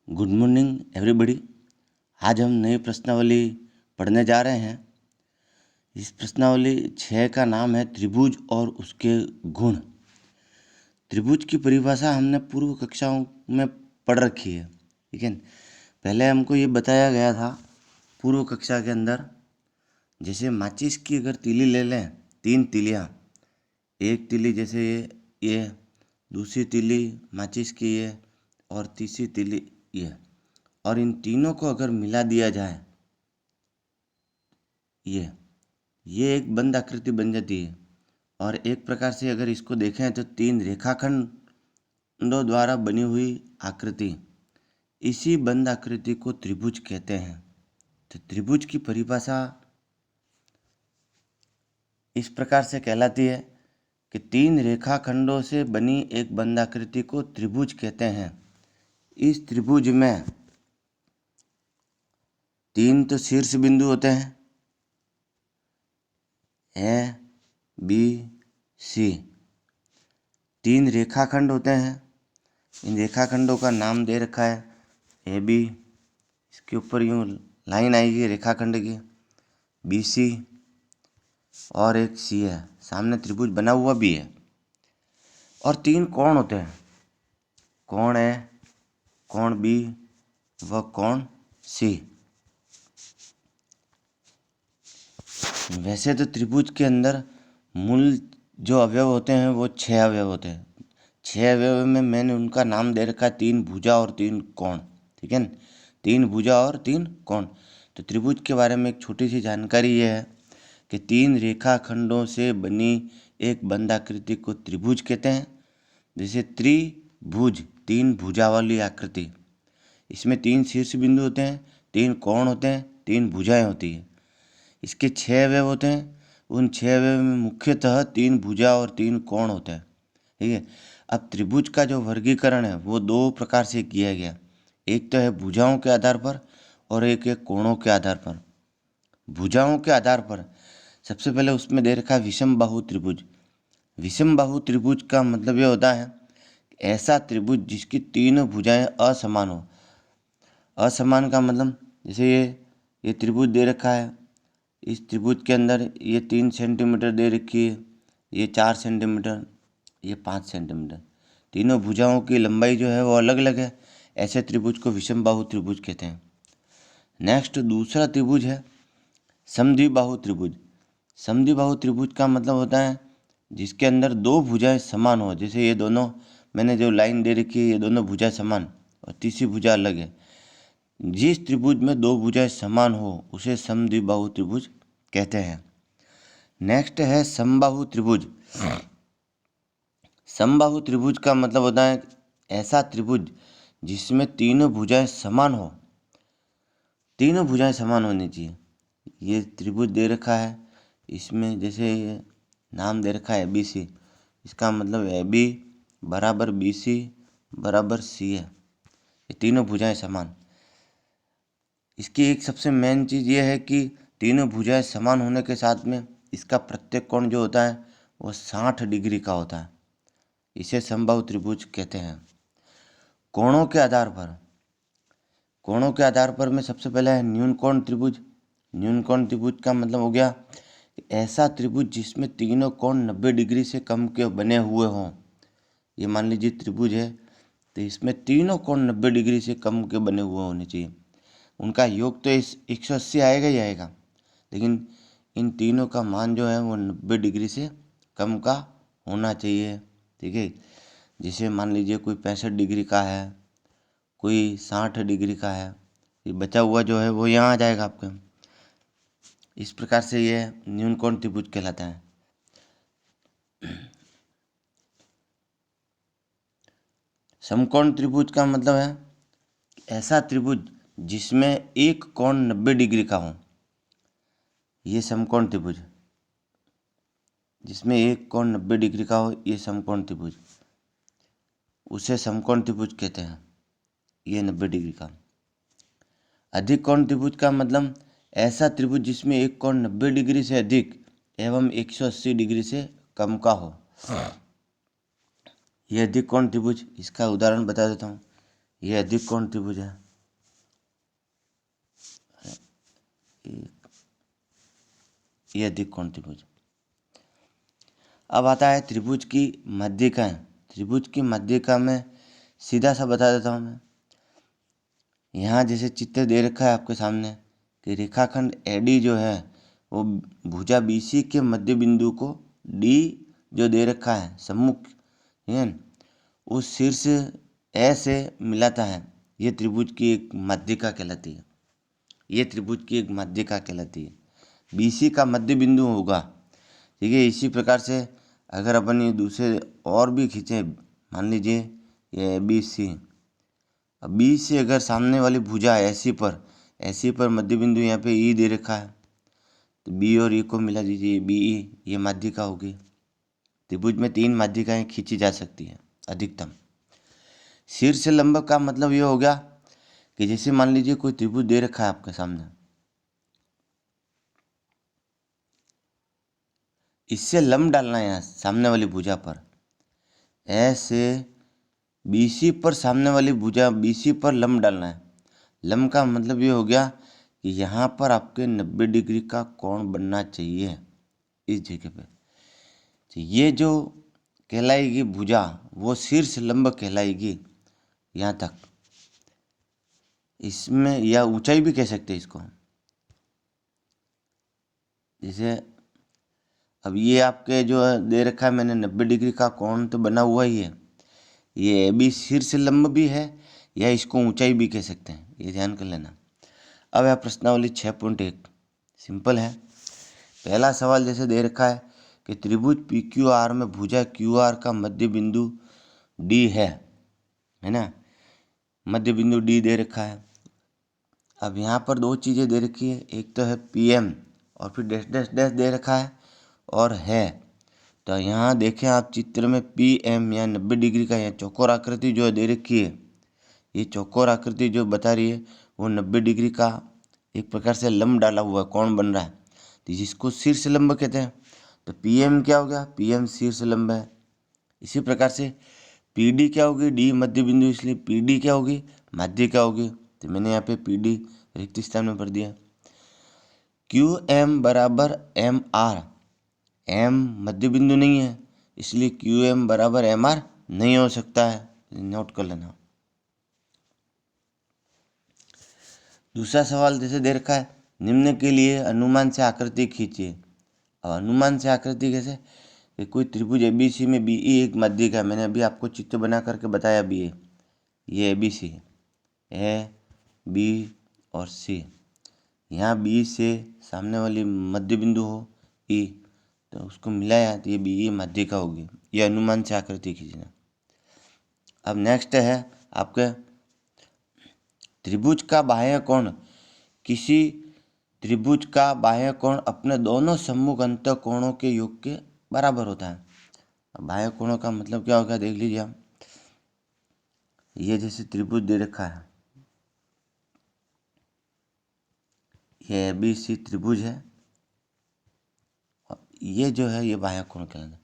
Good morning everybody. आज हम नई प्रश्नावली पढ़ने जा रहे हैं। इस प्रश्नावली 6 का नाम है त्रिभुज और उसके गुण। त्रिभुज की परिभाषा हमने पूर्व कक्षाओं में पढ़ रखी है, ठीक है। पहले हमको ये बताया गया था पूर्व कक्षा के अंदर, जैसे माचिस की अगर तीली ले लें, 3 तीलियाँ, एक तीली जैसे ये, दूसरी तीली माचिस की ये, और तीसरी तीली ये, और इन तीनों को अगर मिला दिया जाए, ये एक बंद आकृति बन जाती है। और एक प्रकार से अगर इसको देखें तो 3 रेखाखंडों द्वारा बनी हुई आकृति, इसी बंद आकृति को त्रिभुज कहते हैं। तो त्रिभुज की परिभाषा इस प्रकार से कहलाती है कि 3 रेखाखंडों से बनी एक बंद आकृति को त्रिभुज कहते हैं। इस त्रिभुज में 3 तो शीर्ष बिंदु होते हैं, ए, बी, सी। 3 रेखाखंड होते हैं। इन रेखाखंडों का नाम दे रखा है ए बी, इसके ऊपर यूँ लाइन आएगी रेखाखंड की, बी सी, और एक सी है, सामने त्रिभुज बना हुआ भी है। और 3 कोण होते हैं, कोण ए, कोण बी व कोण सी। वैसे तो त्रिभुज के अंदर मूल जो अवयव होते हैं वो 6 अवयव होते हैं। 6 अवयव में मैंने उनका नाम दे रखा है 3 भुजा और 3 कोण, ठीक है। 3 भुजा और 3 कोण। तो त्रिभुज के बारे में एक छोटी सी जानकारी ये है कि 3 रेखाखंडों से बनी एक बंद आकृति को त्रिभुज कहते हैं। जैसे त्रिभुज, 3 भुजा वाली आकृति, इसमें 3 शीर्ष बिंदु होते हैं, 3 कोण होते हैं, 3 भुजाएं होती है। इसके 6 अवयव होते हैं। उन 6 अवयव में मुख्यतः 3 भुजा और 3 कोण होते हैं, ठीक है। अब त्रिभुज का जो वर्गीकरण है वो 2 प्रकार से किया गया। एक तो है भुजाओं के आधार पर और एक है कोणों के आधार पर। भुजाओं के आधार पर सबसे पहले उसमें दे रखा है विषम बाहु त्रिभुज। विषम बाहु त्रिभुज का मतलब ये होता है ऐसा त्रिभुज जिसकी तीनों भुजाएं असमान हो। असमान का मतलब जैसे ये त्रिभुज दे रखा है, इस त्रिभुज के अंदर ये 3 सेंटीमीटर दे रखी है, ये 4 सेंटीमीटर, ये 5 सेंटीमीटर। तीनों भुजाओं की लंबाई जो है वो अलग अलग है। ऐसे त्रिभुज को विषम बाहु त्रिभुज कहते हैं। नेक्स्ट दूसरा त्रिभुज है समद्विबाहु त्रिभुज। समद्विबाहु त्रिभुज का मतलब होता है जिसके अंदर 2 भुजाएं समान हो। जैसे ये दोनों मैंने जो लाइन दे रखी है, ये दोनों भुजा समान और तीसरी भुजा अलग है। जिस त्रिभुज में 2 भुजाएं समान हो उसे समद्विबाहु त्रिभुज कहते हैं। नेक्स्ट है समबाहु त्रिभुज। समबाहु त्रिभुज का मतलब होता है ऐसा त्रिभुज जिसमें तीनों भुजाएं समान हो। तीनों भुजाएं समान होनी चाहिए। ये त्रिभुज दे रखा है, इसमें जैसे ये नाम दे रखा है ए बी सी, इसका मतलब ए बी बराबर बी सी बराबर सी है। ये तीनों भुजाएं समान। इसकी एक सबसे मेन चीज़ ये है कि तीनों भुजाएं समान होने के साथ में इसका प्रत्येक कोण जो होता है वो 60 डिग्री का होता है। इसे समबाहु त्रिभुज कहते हैं। कोणों के आधार पर, कोणों के आधार पर में सबसे पहले है न्यून कोण त्रिभुज। न्यून कोण त्रिभुज का मतलब हो गया ऐसा त्रिभुज जिसमें तीनों कोण 90 डिग्री से कम के बने हुए हों। ये मान लीजिए त्रिभुज है तो इसमें तीनों कोण 90 डिग्री से कम के बने हुए होने चाहिए। उनका योग तो इस 180 आएगा ही आएगा, लेकिन इन तीनों का मान जो है वो 90 डिग्री से कम का होना चाहिए, ठीक है। जैसे मान लीजिए कोई 65 डिग्री का है, कोई 60 डिग्री का है, ये बचा हुआ जो है वो यहाँ आ जाएगा आपके। इस प्रकार से ये न्यून कोण त्रिभुज कहलाता है। समकोण त्रिभुज का मतलब है ऐसा त्रिभुज जिसमें एक कोण 90 डिग्री का हो। ये समकोण त्रिभुज, जिसमें एक कोण 90 डिग्री का हो, ये समकोण त्रिभुज, उसे समकोण त्रिभुज कहते हैं। ये 90 डिग्री का। अधिक कोण त्रिभुज का मतलब ऐसा त्रिभुज जिसमें एक कोण 90 डिग्री से अधिक एवं 180 डिग्री से कम का हो। यह अधिक कोण त्रिभुज, इसका उदाहरण बता देता हूँ। ये अधिक कोण त्रिभुज है। ये अधिक कोण त्रिभुज। अब आता है त्रिभुज की माध्यिकाएं। त्रिभुज की माध्यिका में सीधा सा बता देता हूँ मैं। यहाँ जैसे चित्र दे रखा है आपके सामने कि रेखाखंड एडी जो है वो भुजा बीसी के मध्य बिंदु को डी जो दे रखा है सम्मुख, ठीक है, उस शीर्ष ए से मिलाता है। ये त्रिभुज की एक माध्यिका कहलाती है। ये त्रिभुज की एक माध्यिका कहलाती है। बीसी का मध्य बिंदु होगा, ठीक है। इसी प्रकार से अगर अपन ये दूसरे और भी खींचे, मान लीजिए ये बी सी। अब बी से अगर सामने वाली भुजा ऐसी पर मध्य बिंदु यहाँ पे ई दे रखा है, तो बी और ई को मिला दीजिए, बी ई, ये माध्यिका होगी। त्रिभुज में 3 माध्यिकाएं खींची जा सकती है अधिकतम। शीर्ष लंब का मतलब ये हो गया कि जैसे मान लीजिए कोई त्रिभुज दे रखा है आपके सामने, इससे लंब डालना है यहाँ सामने वाली भुजा पर। ऐसे बीसी पर सामने वाली भुजा बीसी पर लंब डालना है। लंब का मतलब ये हो गया कि यहाँ पर आपके 90 डिग्री का कोण बनना चाहिए इस जगह पे। तो ये जो कहलाएगी भुजा वो शीर्ष लंब कहलाएगी यहाँ तक। इसमें या ऊंचाई भी कह सकते हैं इसको। जैसे अब ये आपके जो दे रखा है मैंने 90 डिग्री का कोण तो बना हुआ ही है। ये भी शीर्ष लंब भी है या इसको ऊंचाई भी कह सकते हैं, ये ध्यान कर लेना। अब है प्रश्नावली 6.1, सिंपल है। पहला सवाल जैसे दे रखा है कि त्रिभुज पी क्यू आर में भुजा क्यू आर का मध्य बिंदु डी है ना। मध्य बिंदु डी दे रखा है। अब यहाँ पर 2 चीज़ें दे रखी है, एक तो है पी एम और फिर डैश डैश डैश दे रखा है और है। तो यहाँ देखें आप चित्र में पी एम या 90 डिग्री का यहाँ चौकोर आकृति जो दे रखी है, ये चौकोर आकृति जो बता रही है वो 90 डिग्री का एक प्रकार से लंब डाला हुआ कोण बन रहा है, तो जिसको शीर्ष लंब कहते हैं। तो पी एम क्या हो गया, पी एम शीर्ष लंब है। इसी प्रकार से पी डी क्या होगी, डी मध्य बिंदु, इसलिए पी डी क्या होगी, माध्यिका होगी। तो मैंने यहाँ पे पी डी रिक्त स्थान में भर दिया। क्यू एम बराबर एम आर, एम मध्य बिंदु नहीं है इसलिए क्यू एम बराबर एम आर नहीं हो सकता है, नोट कर लेना। दूसरा सवाल जैसे दे रखा है, निम्न के लिए अनुमान से आकृति खींचिए। अब अनुमान से आकृति कैसे, कि कोई त्रिभुज ए बी सी में बी ई एक माध्यिका है। मैंने अभी आपको चित्र बना करके बताया भी है, ये ए बी सी है, ए बी और सी। यहाँ बी से सामने वाली मध्य बिंदु हो ई, तो उसको मिलाया तो ये बी ई माध्यिका होगी। ये अनुमान से आकृति खींचना। अब नेक्स्ट है आपके त्रिभुज का बाह्य कोण। किसी त्रिभुज का बाह्य कोण अपने दोनों सम्मुख अंत कोणों के योग के बराबर होता है। अब बाह्य कोणों का मतलब क्या होगा देख लीजिए आप। ये जैसे त्रिभुज दे रखा है, ये ए बी सी त्रिभुज है, ये जो है ये बाह्य कोण कहलाता है।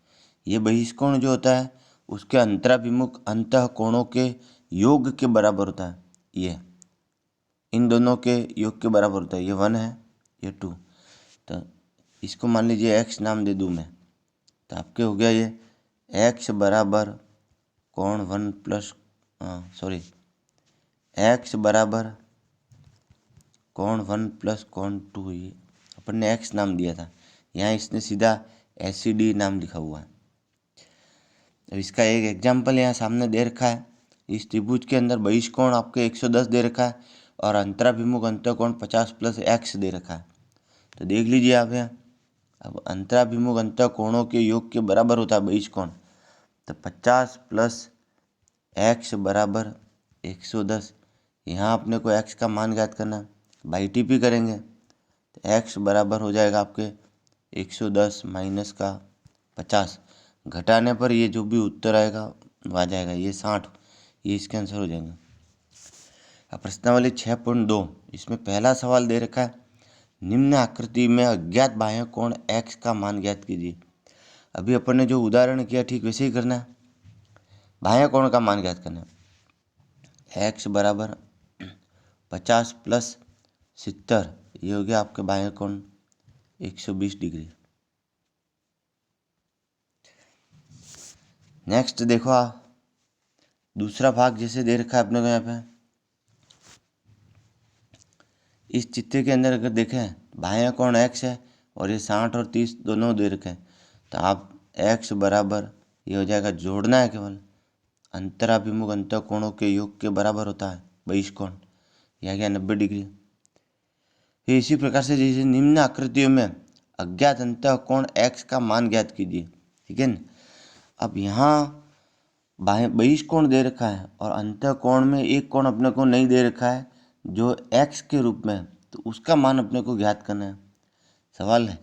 ये बहिष्कोण जो होता है उसके अंतराभिमुख अंतः कोणों के योग के बराबर होता है। ये इन दोनों के योग के बराबर होता है। ये 1 है, ये 2। तो इसको मान लीजिए x नाम दे दूँ मैं, तो आपके हो गया ये x बराबर कोण 1 प्लस x बराबर कोण 1 प्लस कोण 2। ये अपन ने x नाम दिया था, यहाँ इसने सीधा एसिडी नाम लिखा हुआ है। अब इसका एक एग्जाम्पल यहाँ सामने दे रखा है। इस त्रिभुज के अंदर बहिष्कोण आपके 110 दे रखा है और अंतराभिमुख अंतःकोण 50 प्लस x दे रखा है। तो देख लीजिए आप यहाँ, अब अंतराभिमुख अंतःकोणों के योग के बराबर होता है बहिष्कोण। तो 50 प्लस x बराबर 110। यहाँ अपने को x का मान ज्ञात करना है, बाई टी पी करेंगे तो x बराबर हो जाएगा आपके 110 माइनस का 50, घटाने पर ये जो भी उत्तर आएगा वो आ जाएगा, ये 60। ये इसके आंसर हो जाएगा। अब प्रश्नावली 6.2, इसमें पहला सवाल दे रखा है, निम्न आकृति में अज्ञात बाह्य कोण x का मान ज्ञात कीजिए। अभी अपन ने जो उदाहरण किया ठीक वैसे ही करना है, बाह्य कोण का मान ज्ञात करना है। x बराबर 50 प्लस 70, ये हो गया आपके बाह्य कोण 120 डिग्री। नेक्स्ट देखो दूसरा भाग जैसे दे रखा है अपने को यहाँ पे, इस चित्र के अंदर अगर देखें बाह्य कोण x है और ये 60 और 30 दोनों दे रखे हैं, तो आप x बराबर ये हो जाएगा, जोड़ना है केवल, अंतराभिमुख अंतःकोणों के योग के बराबर होता है बहिष्कोण, यह आ गया 90 डिग्री। फिर इसी प्रकार से जैसे निम्न आकृतियों में अज्ञात अंतःकोण x का मान ज्ञात कीजिए, ठीक है। अब यहाँ बहिष्कोण दे रखा है और अंतःकोण में एक कोण अपने को नहीं दे रखा है जो x के रूप में, तो उसका मान अपने को ज्ञात करना है। सवाल है,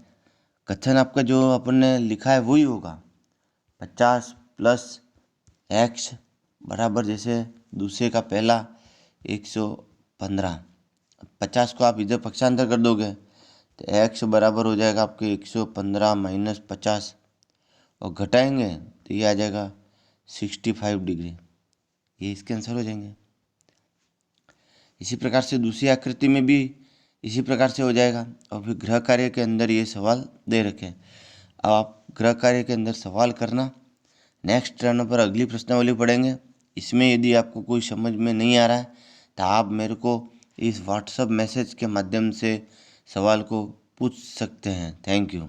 कथन आपका जो अपन ने लिखा है वही होगा, 50 प्लस x बराबर जैसे दूसरे का पहला 115, 50 को आप इधर पक्षांतर कर दोगे तो x बराबर हो जाएगा आपके 115 माइनस 50 और घटाएंगे तो ये आ जाएगा 65 डिग्री, ये इसके आंसर हो जाएंगे। इसी प्रकार से दूसरी आकृति में भी इसी प्रकार से हो जाएगा। और फिर गृह कार्य के अंदर ये सवाल दे रखे हैं। अब आप गृह कार्य के अंदर सवाल करना, नेक्स्ट टर्न पर अगली प्रश्नावली पढ़ेंगे। इसमें यदि आपको कोई समझ में नहीं आ रहा है तो आप मेरे को इस व्हाट्सएप मैसेज के माध्यम से सवाल को पूछ सकते हैं। Thank you.